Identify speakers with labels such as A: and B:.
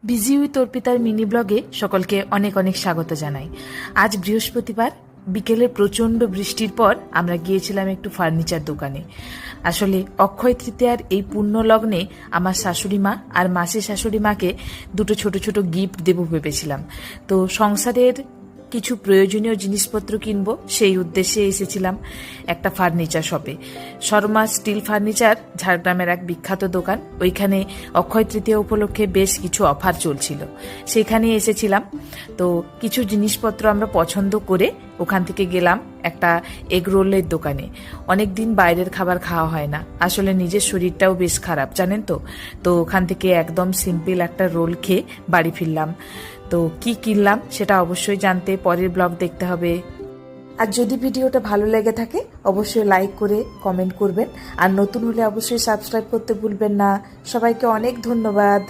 A: Busy with অর্পিতার mini ব্লগে সকলকে অনেক অনেক স্বাগত জানাই। আজ বৃহস্পতিবার বিকেলে প্রচণ্ড বৃষ্টির পর আমরা গিয়েছিলাম একটু ফার্নিচার দোকানে। আসলে অক্ষয় তৃতীয়ার এই পুণ্য লগ্নে আমার শাশুড়ি মা আর মাসি শাশুড়ি মাকে দুটো ছোট ছোট গিফট দেব ভেবেছিলাম। তো সংসারের কিছু প্রয়োজনীয় জিনিসপত্র কিনবো সেই উদ্দেশ্যে এসেছিলাম একটা ফার্নিচার শপে। শর্মা স্টিল ফার্নিচার ঝাড়গ্রামের এক বিখ্যাত দোকান। ওইখানে অক্ষয় তৃতীয়া উপলক্ষে বেশ কিছু অফার চলছিল, সেখানে এসেছিলাম। তো কিছু জিনিসপত্র আমরা পছন্দ করে ওখান থেকে গেলাম একটা এগ রোলের দোকানে। অনেক দিন বাইরের খাবার খাওয়া হয় না, আসলে নিজের শরীরটাও বেশ খারাপ জানেন তো। তো ওখান থেকে একদম সিম্পল একটা রোল খেয়ে বাড়ি ফিরলাম। তো কি কিনলাম সেটা অবশ্যই জানতে পরের ব্লগ দেখতে হবে। আর যদি ভিডিওটা ভালো লেগে থাকে অবশ্যই লাইক করে কমেন্ট করবেন, আর নতুন হলে অবশ্যই সাবস্ক্রাইব করতে ভুলবেন না। সবাইকে অনেক ধন্যবাদ।